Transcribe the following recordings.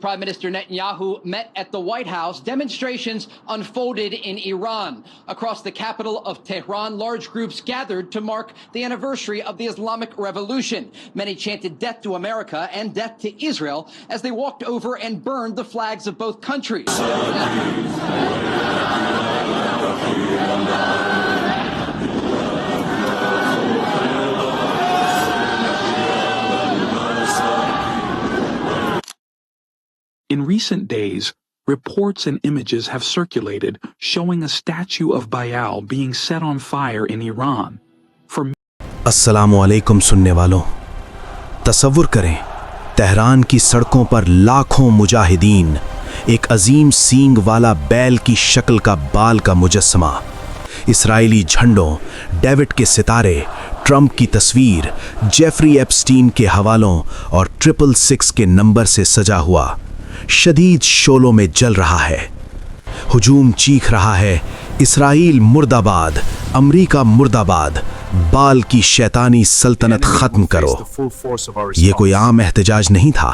Prime Minister Netanyahu met at the White House. Demonstrations unfolded in Iran. Across the capital of Tehran, large groups gathered to mark the anniversary of the Islamic Revolution. Many chanted death to America and death to Israel as they walked over and burned the flags of both countries. In recent days, reports and images have circulated showing a statue of Baal being set on fire in Iran. अस्सलामु अलैकुम सुनने वालों, तसव्वुर करें Tehran की सड़कों पर लाखों मुजाहिदीन, एक अजीम सींग वाला बैल की शक्ल का बाल का मुजस्समा, इसराइली झंडों, डेविड के सितारे, ट्रंप की तस्वीर, जेफरी एप्स्टीन के हवालों और 666 के नंबर से सजा हुआ शदीद शोलों में जल रहा है। हुजूम चीख रहा है, इसराइल मुर्दाबाद, अमरीका मुर्दाबाद, बाल की शैतानी सल्तनत खत्म करो। ये कोई आम एहतजाज नहीं था,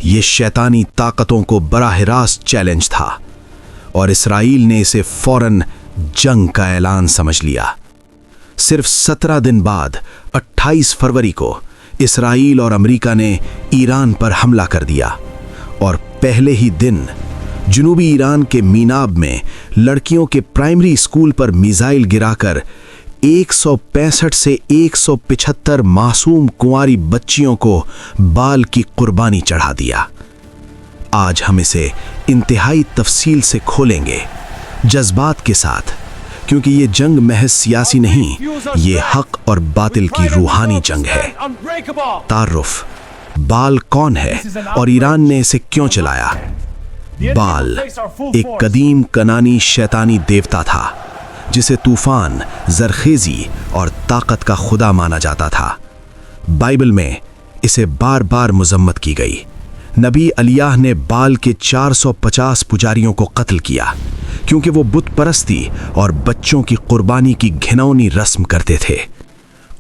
ये शैतानी ताकतों को बराह रास्त चैलेंज था और इसराइल ने इसे फौरन जंग का ऐलान समझ लिया। सिर्फ 17 दिन बाद 28 फरवरी को इसराइल और अमरीका ने ईरान पर हमला कर दिया और पहले ही दिन जुनूबी ईरान के मीनाब में लड़कियों के प्राइमरी स्कूल पर मिसाइल गिराकर 165 से 175 मासूम कुंवारी बच्चियों को बाल की कुर्बानी चढ़ा दिया। आज हम इसे इंतहाई तफसील से खोलेंगे, जज्बात के साथ, क्योंकि ये जंग महज सियासी नहीं, ये हक और बातिल की रूहानी जंग है। तारुफ, बाल कौन है और ईरान ने इसे क्यों चलाया? बाल एक कदीम कनानी शैतानी देवता था जिसे तूफान, जरखेजी और ताकत का खुदा माना जाता था। बाइबल में इसे बार बार मुजम्मत की गई। नबी अलियाह ने बाल के 450 पुजारियों को कत्ल किया क्योंकि वो बुत परस्ती और बच्चों की कुर्बानी की घिनौनी रस्म करते थे।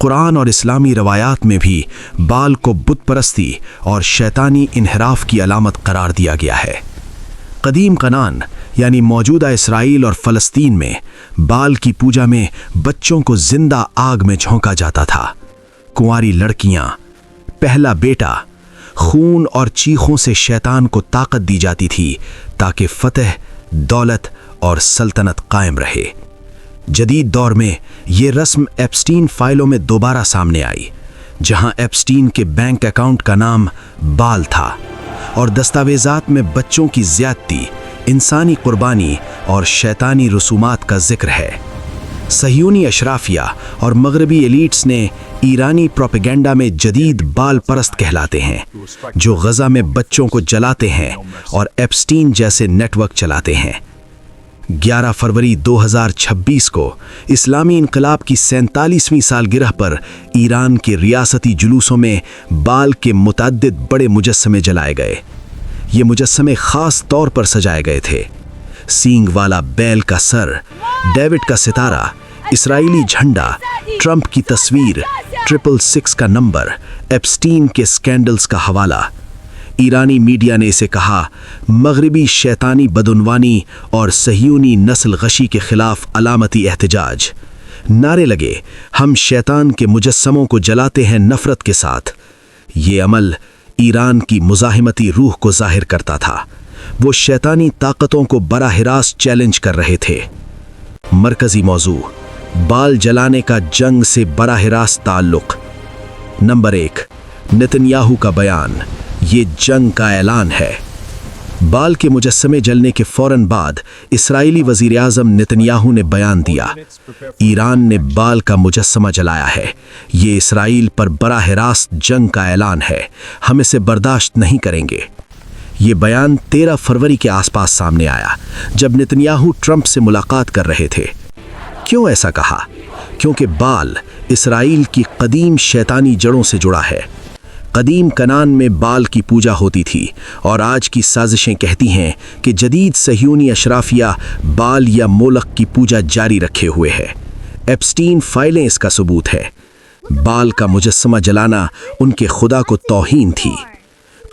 कुरान और इस्लामी रवायात में भी बाल को बुत परस्ती और शैतानी इन्हिराफ की अलामत करार दिया गया है। कदीम कनान यानी मौजूदा इसराइल और फ़लस्तीन में बाल की पूजा में बच्चों को जिंदा आग में झोंका जाता था। कुंवारी लड़कियां, पहला बेटा, खून और चीखों से शैतान को ताकत दी जाती थी ताकि फतह, दौलत और सल्तनत कायम रहे। जदीद दौर में ये रस्म एप्स्टीन फाइलों में दोबारा सामने आई, जहां एप्स्टीन के बैंक अकाउंट का नाम बाल था और दस्तावेजात में बच्चों की ज्यादती, इंसानी कुर्बानी और शैतानी रसूमात का जिक्र है। सहियूनी अशराफिया और मगरबी एलीट्स ने ईरानी प्रोपेगेंडा में जदीद बाल परस्त कहलाते हैं, जो गजा में बच्चों को जलाते हैं और एप्स्टीन जैसे नेटवर्क चलाते हैं। 11 फरवरी 2026 को इस्लामी इनकलाब की 47वीं सालगिरह पर ईरान के रियासती जुलूसों में बाल के मुतअद्दिद बड़े मुजस्समे जलाए गए। ये मुजस्समे खास तौर पर सजाए गए थे। सींग वाला बैल का सर, डेविड का सितारा, इसराइली झंडा, ट्रंप की तस्वीर, 666 का नंबर, एप्स्टीन के स्कैंडल्स का हवाला। ईरानी मीडिया ने इसे कहा मगरबी शैतानी बदउनवानी और सहियूनी नस्ल गशी के खिलाफ अलामती एहतजाज। नारे लगे, हम शैतान के मुजस्समों को जलाते हैं नफरत के साथ। ये अमल ईरान की मुजाहिमती रूह को जाहिर करता था। वो शैतानी ताकतों को बराह रास्त चैलेंज कर रहे थे। मरकजी मौजू, बाल जलाने का जंग से बराह रास्त ताल्लुक। नंबर 1, नेतन्याहू का बयान, ये जंग का ऐलान है। बाल के मुजस्समे जलने के फौरन बाद इसराइली वजीर आज़म नेतन्याहू ने बयान दिया, ईरान ने बाल का मुजस्समा जलाया है, ये इसराइल पर बराह रास्त जंग का ऐलान है, हम इसे बर्दाश्त नहीं करेंगे। ये बयान 13 फरवरी के आसपास सामने आया जब नेतन्याहू ट्रंप से मुलाकात कर रहे थे। क्यों ऐसा कहा? क्योंकि बाल इसराइल की कदीम शैतानी जड़ों से जुड़ा है। कदीम कनान में बाल की पूजा होती थी और आज की साजिशें कहती हैं कि जदीद सहियूनी अशराफिया बाल या मोलक की पूजा जारी रखे हुए है। एप्स्टीन फाइलें इसका सबूत है। बाल का मुजस्समा जलाना उनके खुदा को तौहीन थी।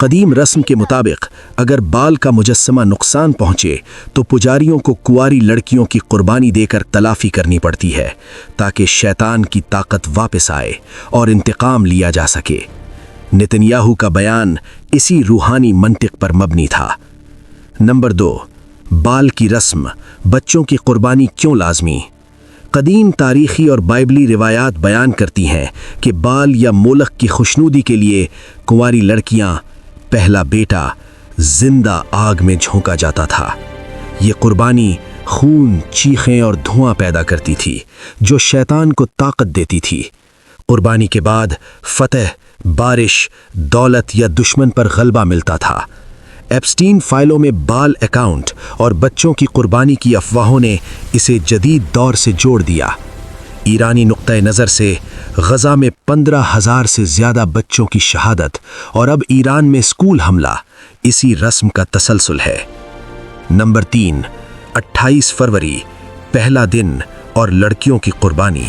قدیم رسم کے مطابق اگر بال کا مجسمہ نقصان پہنچے تو پجاریوں کو کنواری لڑکیوں کی قربانی دے کر تلافی کرنی پڑتی ہے تاکہ شیطان کی طاقت واپس آئے اور انتقام لیا جا سکے۔ نتنیاہو کا بیان اسی روحانی منطق پر مبنی تھا۔ نمبر 2، بال کی رسم، بچوں کی قربانی کیوں لازمی؟ قدیم تاریخی اور بائبلی روایات بیان کرتی ہیں کہ بال یا مولخ کی خوشنودی کے لیے کنواری لڑکیاں پہلا بیٹا زندہ آگ میں جھونکا جاتا تھا۔ یہ قربانی خون، چیخیں اور دھواں پیدا کرتی تھی جو شیطان کو طاقت دیتی تھی۔ قربانی کے بعد فتح، بارش، دولت یا دشمن پر غلبہ ملتا تھا۔ ایپسٹین فائلوں میں بال اکاؤنٹ اور بچوں کی قربانی کی افواہوں نے اسے جدید دور سے جوڑ دیا۔ ایرانی نقطۂ نظر سے غزہ میں 15,000 سے زیادہ بچوں کی شہادت اور اب ایران میں اسکول حملہ اسی رسم کا تسلسل ہے۔ نمبر 3، 28 فروری، پہلا دن اور لڑکیوں کی قربانی۔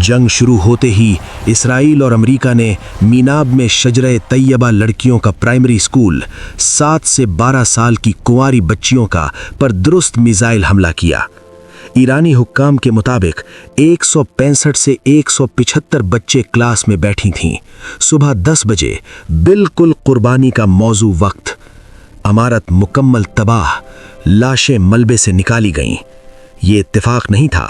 جنگ شروع ہوتے ہی اسرائیل اور امریکہ نے میناب میں شجرہ طیبہ لڑکیوں کا پرائمری اسکول 7 سے 12 سال کی کنواری بچیوں کا پر درست میزائل حملہ کیا۔ ایرانی حکام کے مطابق 165 سے 175 بچے کلاس میں بیٹھی تھیں۔ صبح 10 بجے بالکل قربانی کا موزوں وقت، عمارت مکمل تباہ، لاشیں ملبے سے نکالی گئیں۔ یہ اتفاق نہیں تھا۔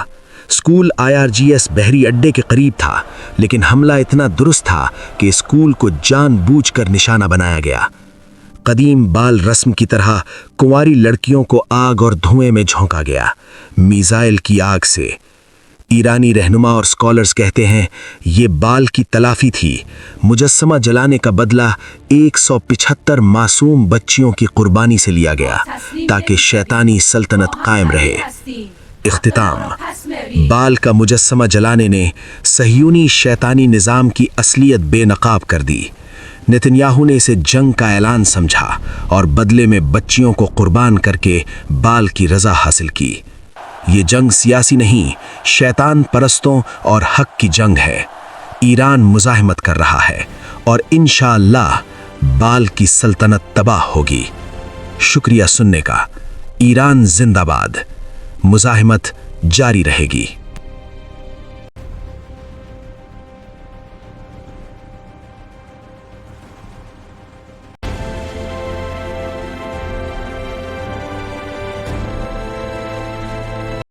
اسکول IRGS بحری اڈے کے قریب تھا، لیکن حملہ اتنا درست تھا کہ اسکول کو جان بوجھ کر نشانہ بنایا گیا۔ قدیم بال رسم کی طرح کنواری لڑکیوں کو آگ اور دھوئیں میں جھونکا گیا، میزائل کی آگ سے۔ ایرانی رہنما اور اسکالرز کہتے ہیں یہ بال کی تلافی تھی، مجسمہ جلانے کا بدلہ 175 معصوم بچیوں کی قربانی سے لیا گیا تاکہ شیطانی سلطنت قائم رہے۔ اختتام، بال کا مجسمہ جلانے نے صہیونی شیطانی نظام کی اصلیت بے نقاب کر دی۔ نتنیاہو نے اسے جنگ کا اعلان سمجھا اور بدلے میں بچیوں کو قربان کر کے بال کی رضا حاصل کی۔ یہ جنگ سیاسی نہیں، شیطان پرستوں اور حق کی جنگ ہے۔ ایران مزاحمت کر رہا ہے اور انشاءاللہ بال کی سلطنت تباہ ہوگی۔ شکریہ سننے کا۔ ایران زندہ باد، مزاحمت جاری رہے گی۔